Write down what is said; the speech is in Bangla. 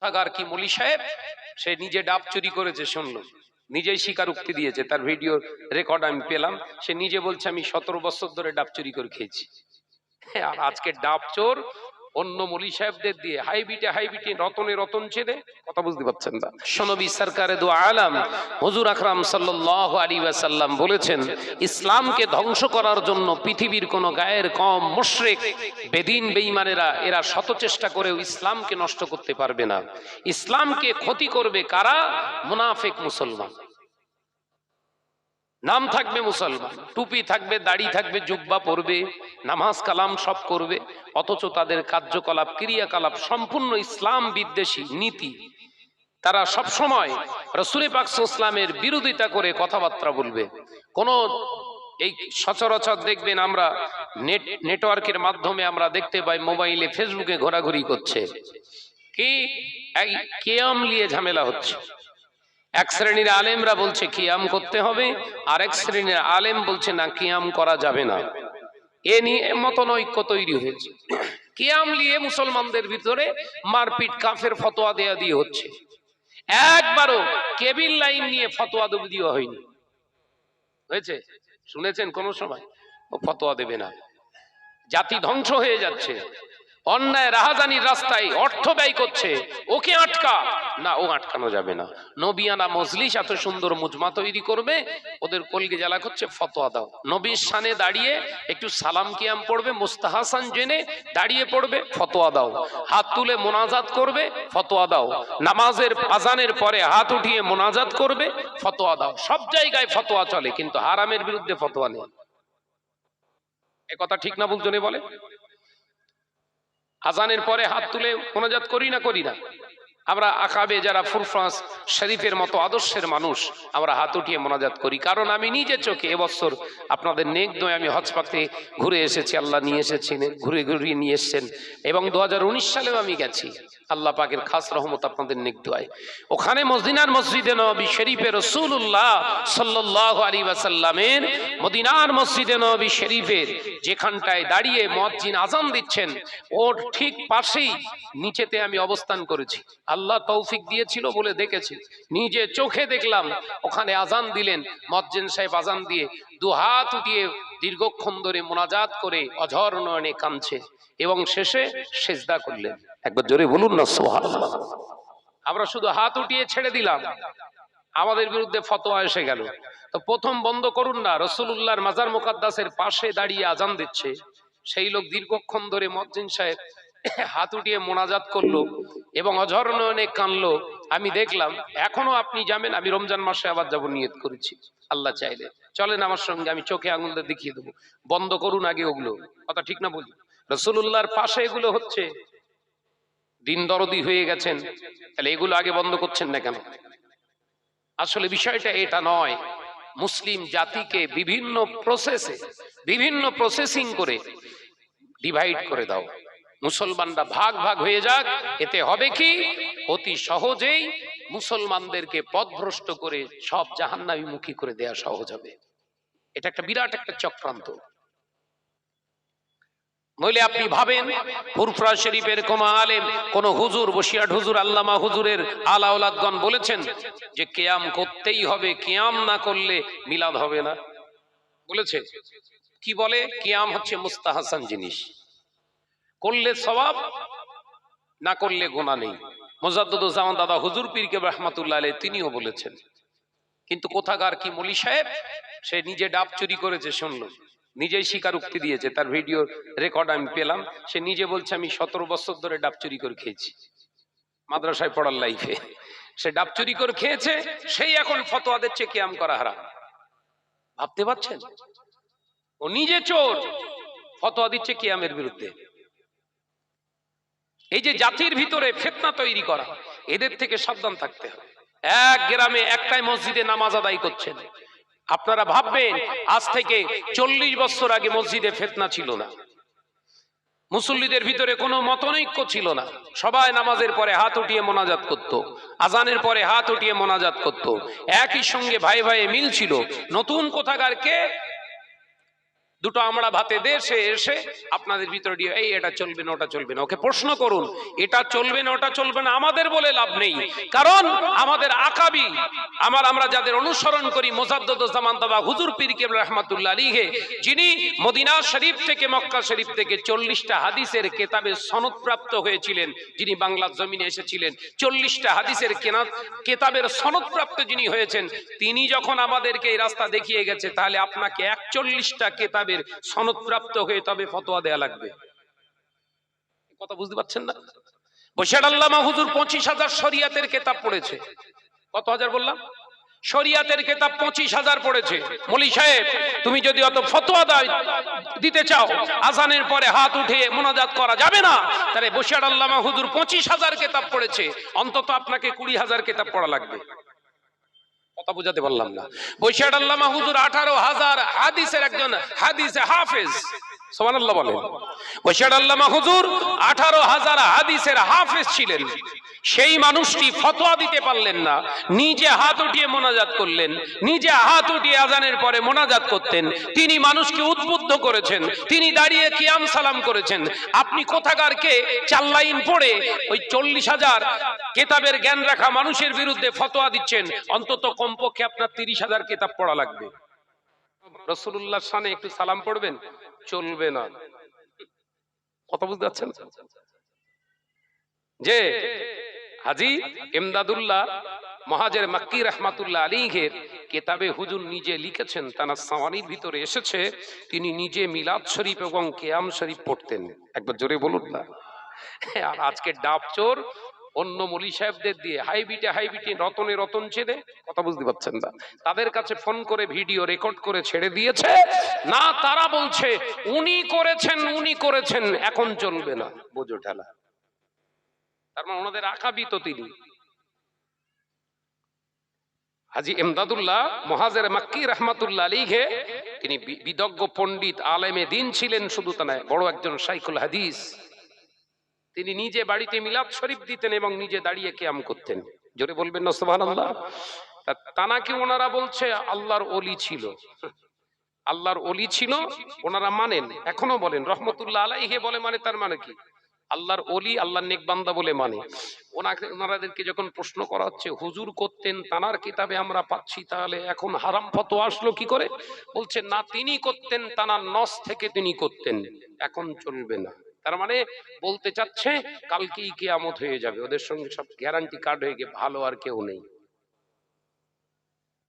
কোথাকার কি মলি সাহেব, সে নিজে ডাব চুরি করেছে, শুনলো, নিজেই স্বীকারোক্তি দিয়েছে, তার ভিডিও রেকর্ড আমি পেলাম। সে নিজে বলছে আমি 17 বছর ধরে ডাব চুরি করে খেয়েছি। আর আজকে ডাব চোর অন্য মলি সাহেবদের দিয়ে হাইবিটে রতনে রতন ছেড়ে কথা বুঝতে পারছেন না। বিশ্বনবী সরকারে দু আলম হুজুর আকরাম সাল্লাল্লাহু আলাইহি ওয়াসাল্লাম বলেছেন, ইসলামকে ধ্বংস করার জন্য পৃথিবীর কোন গায়ের কম মুশরিক বেদিন বেঈমানেরা এরা শত চেষ্টা করেও ইসলামকে নষ্ট করতে পারবে না। ইসলামকে ক্ষতি করবে কারা? মুনাফিক মুসলমান। নাম থাকবে মুসলমান, টুপি থাকবে, দাড়ি থাকবে, জুব্বা পরবে, নামাজ কালাম সব করবে, অথচ তাদের কার্যকলাপ ক্রিয়াকলাপ সম্পূর্ণ ইসলাম বিদ্বেষী নীতি। তারা সব সময় রাসূল পাক সাল্লাল্লাহু আলাইহি ওয়াসাল্লামের বিরোধিতা করে কথাবার্তা বলবে। কোন এই সচরাচর দেখবেন আমরা নেটওয়ার্কের মাধ্যমে আমরা দেখতে পাই, মোবাইলে ফেসবুকে ঘোরাঘুরি করছে কি এই কিয়াম নিয়ে ঝামেলা হচ্ছে। এক শ্রেণীর আলেমরা বলছে কিয়াম করতে হবে, আর এক শ্রেণীর আলেম বলছে না, কিয়াম করা যাবে না। এ নিয়ে মতনৈক্য তৈরি হয়েছে। কিয়াম নিয়ে মুসলমানদের ভিতরে মারপিট, কাফের ফতোয়া দেয়া দিয়ে হচ্ছে। একবারও কেবিল লাইন নিয়ে ফতোয়া দেওয়া হয়নি। হয়েছে? শুনেছেন কোন সময়? ও ফতোয়া দেবে না। জাতি ধ্বংস হয়ে যাচ্ছে, অন্যায় রাহাজানির রাস্তায় অর্থ ব্যয় করছে, ওকে আটকা না, ও আটকানো যাবে না। নবিয়ানা মজলিস এত সুন্দর মুজমা তৈরি করবে, ওদের কলগে জ্বালা করছে ফতোয়া দাও। নবীর শানে দাঁড়িয়ে একটু সালাম কিয়াম পড়বে, মুস্তাহাসান জেনে দাঁড়িয়ে পড়বে, ফতোয়া দাও। হাত তুলে মোনাজাত করবে, ফতোয়া দাও। নামাজের আজানের পরে হাত উঠিয়ে মোনাজাত করবে, ফতোয়া দাও। সব জায়গায় ফতোয়া চলে, কিন্তু হারামের বিরুদ্ধে ফতোয়া নেই। এ কথা ঠিক না বুঝজনে বলে? আজানের পরে হাত তুলে মোনাজাত করি না? আমরা আকাবে যারা ফুরফ্রান্স শরীফের মতো আদর্শের মানুষ, আমরা হাত উঠিয়ে মোনাজাত করি। কারণ আমি নিজে চোখে এবছর আপনাদের নেক দোয় আমি হজ পাকে ঘুরে এসেছি, আল্লাহ নিয়ে এসেছেন, ঘুরিয়ে নিয়ে এসছেন, এবং 2019 সালেও আমি গেছি। আল্লাহ পাকের খাস রহমত আপনাদের নেক দোয়ায়। ওখানে মদিনার মসজিদে নববী শরীফে রাসূলুল্লাহ সাল্লাল্লাহু আলাইহি ওয়াসাল্লামের মদিনার মসজিদে নববী শরীফের যেখানটায় দাঁড়িয়ে মুয়াজ্জিন আজান দিচ্ছেন, ওর ঠিক পাশেই নিচেতে আমি অবস্থান করেছি। আল্লাহ তৌফিক দিয়েছিল বলে দেখেছি, নিজে চোখে দেখলাম। ওখানে আজান দিলেন, মুয়াজ্জিন সাহেব আজান দিয়ে দু হাত উঠিয়ে দীর্ঘক্ষণ ধরে মোনাজাত করে অঝর নয়নে কাঁদছে এবং শেষে সিজদা করলেন। একবার জোরে বলুন না সুবহানাল্লাহ। আমরা শুধু হাত উঠিয়ে ছেড়ে দিলাম, আমাদের বিরুদ্ধে ফতোয়া এসে গেল। তো প্রথম বন্ধ করুন না, রাসূলুল্লাহর মাজার মুকাদ্দাসের পাশে দাঁড়িয়ে আজান দিচ্ছে, সেই লোক দীর্ঘক্ষণ ধরে মুয়াজ্জিন সাহেব হাত উঠিয়ে মোনাজাত করলো এবং অঝর নয়নে কাঁদলো। আমি দেখলাম। এখনো আপনি যাবেন, আমি রমজান মাসে আবার যাব, নিয়ত করেছি। আল্লাহ চাইলে চলেন আমার সঙ্গে, আমি চোখে আঙুল দিয়ে দেখিয়ে দেবো। বন্ধ করুন আগে ওগুলো। কথা ঠিক না বলি? রাসূলুল্লাহর পাশে এগুলো হচ্ছে, দিন দরদি হয়ে গেছেন, তাহলে এগুলো আগে বন্ধ করছেন না কেন? আসলে বিষয়টা এটা নয়। মুসলিম জাতিকে বিভিন্ন প্রসেসিং করে ডিভাইড করে দাও। মুসলমানরা ভাগ হয়ে যাক। এতে হবে কি? অতি সহজেই মুসলমানদেরকে পথভ্রষ্ট করে সব জাহান্নামীমুখী করে দেয়া সহজ হবে। এটা একটা বিরাট একটা চক্রান্ত। নইলে আপনি ভাবেন, ফুরফুরা শরীফের কোন আলেম, কোন হুজুর, বসিরহাট হুজুর, আল্লামা হুজুরের আলা ওলাদগণ বলেছেন যে কিয়াম করতেই হবে, কিয়াম না করলে মিলাদ হবে না? বলেছে? কি বলে? কিয়াম হচ্ছে মুস্তাহাসান জিনিস, করলে সওয়াব, না করলে গুনাহ নেই। মুজাদ্দিদুজ্জামান দাদা হুজুর পীর কেবলা রাহমাতুল্লাহ আলাইহি তিনিও বলেছেন। কিন্তু কোথাকার কি মলি সাহেব, সে নিজে ডাব চুরি করেছে, শুনলো, নিজেই স্বীকারোক্তি দিয়েছে, তার ভিডিও রেকর্ড আমি পেলাম। সে নিজে বলছে আমি 17 বছর ধরে ডাব চুরি করে খেয়েছি। মাদ্রাসায় পড়ার লাইফে সে ডাব চুরি করে খেয়েছে, সেই এখন ফতোয়া দিচ্ছে কিয়াম করা হারাম। ভাবতে পারছেন? ও নিজে চোর, ফতোয়া দিচ্ছে কিয়ামের বিরুদ্ধে। এই যে জাতির ভিতরে ফিতনা তৈরি করা, এদের থেকে সাবধান থাকতে হবে। এক গ্রামে একটাই মসজিদে নামাজ আদায় করছেন। আপনারা ভাববেন আজ থেকে 40 বছর আগে মসজিদে ফিতনা ছিল না, মুসল্লিদের ভিতরে কোনো মতনৈক্য ছিল না, সবাই নামাজের পরে হাত উঠিয়ে মোনাজাত করত, আজানের পরে হাত উঠিয়ে মোনাজাত করত, একই সঙ্গে ভাই মিল ছিল। নতুন কোথাকার কে দুটো আমরা ভাতে দেশে এসে আপনাদের ভিতরে দিয়ে এই এটা চলবে না ওটা চলবে না, ওকে প্রশ্ন করুন এটা চলবে না ওটা চলবে না, আমাদের বলে লাভ নেই। কারণ আমাদের আকাবি আমরা যাদের অনুসরণ করি মুজাদ্দিদুজ্জামান তাবা হুজুর পীর কেবলা রাহমাতুল্লাহ আলাইহি, যিনি মদিনা শরীফ থেকে মক্কা শরীফ থেকে 40টা হাদিসের কেতাবে সনদপ্রাপ্ত হয়েছিলেন, যিনি বাংলার জমিনে এসেছিলেন 40টা হাদিসের কেতাবের সনদপ্রাপ্ত যিনি হয়েছেন, তিনি যখন আমাদেরকে এই রাস্তা দেখিয়ে গেছে, তাহলে আপনাকে 41টা কেতাবের সনদপ্রাপ্ত হয়ে তবে ফতোয়া দেয়া লাগবে। কথা বুঝতে পারছেন না? বশির আল্লামা হুজুর 25,000 শরিয়াতের কেতাব পড়েছে। কত হাজার বললাম? শরিয়াতের কেতাব 25,000 পড়েছে। মৌলী সাহেব তুমি যদি অত ফতোয়া দিতে চাও আজানের পরে হাত উঠে মোনাজাত করা যাবে না, তাহলে বশির আল্লামা হুজুর 25,000 কেতাব পড়েছে, অন্তত আপনাকে 20,000 কেতাব পড়া লাগবে। কথা বুঝাতে পারলাম না? বশির আল্লামা হুজুর 18,000 হাদিসের একজন হাদিসে হাফেজ। সুবহানাল্লাহ বলেন। বশির আল্লামা হুজুর 18,000 হাদিসের হাফেজ ছিলেন। সেই মানুষটি ফতোয়া দিতে পারলেন না, নিজে হাত উঠিয়ে মোনাজাত করলেন, নিজে হাত উঠিয়ে আজানের পরে মোনাজাত করতেন। তিনি মানুষকে উদ্বুদ্ধ করেছেন, তিনি দাঁড়িয়ে কিয়াম সালাম করেছেন। আপনি কোথাকার কে 4 লাইন পড়ে ওই 40,000 কেতাবের জ্ঞান রাখা মানুষের বিরুদ্ধে ফতোয়া দিচ্ছেন? অন্তত কমপক্ষে আপনার 30,000 কেতাব পড়া লাগবে। রাসূলুল্লাহর শানে একটু সালাম পড়বেন? চলবে না। কথা বুঝতে পারছেন? যে হাজী ইমদাদুল্লাহ মুহাজির মক্কি রাহমাতুল্লাহ আলাইহির কিতাবে হুজুর নিজে লিখেছেন, তানার সাওয়ানির ভিতরে এসেছে, তিনি নিজে মিলাদ শরীফ এবং কিয়াম শরীফ পড়তেন। একবার জোরে বলুন না। আর আজকে ডাবচোর অন্য মৌলী সাহেবদের দিয়ে হাইবিটে রতনে রতন ছেড়ে, কথা বুঝতে পারছেন না, তাদের কাছে ফোন করে ভিডিও রেকর্ড করে ছেড়ে দিয়েছে না, তারা বলছে উনি করেছেন এখন চলবে না। বোঝো ঠেলা। তার মানে ওনাদের আকাবি তো তিনি। হাজী ইমদাদুল্লাহ মুহাজির মক্কি রাহমাতুল্লাহ আলাইহি, তিনি বিদগ্ধ পণ্ডিত আলেমে দ্বীন ছিলেন, শুধু তা নয় বড় একজন শাইখুল হাদিস। তিনি নিজে বাড়িতে মিলাদ শরীফ দিতেন এবং নিজে দাঁড়িয়ে কিয়াম করতেন। জোরে বলবেন না সুবহানাল্লাহ? তানাকে ওনারা বলছে আল্লাহর ওলি ছিল, আল্লাহর ওলি ছিল, ওনারা মানেন, এখনো বলেন রহমতুল্লাহ আলাইহি বলে, মানে তার মানে কি আল্লাহর ওলি, আল্লাহর নেক বান্দা বলে মানে। ওনাদেরকে যখন প্রশ্ন করা হচ্ছে হুজুর করতেন, তানার কিতাবে আমরা পাচ্ছি, তাহলে এখন হারাম ফতোয়া আসলো কি করে? বলছেন না, তিনি করতেন, তানার নস থেকে তিনি করতেন, এখন চলবে না। তার মানে বলতে চাচ্ছে কালকেই কিয়ামত হয়ে যাবে, ওদের সঙ্গে সব গ্যারান্টি কার্ড হয়ে গিয়ে ভালো আর কেউ নেই।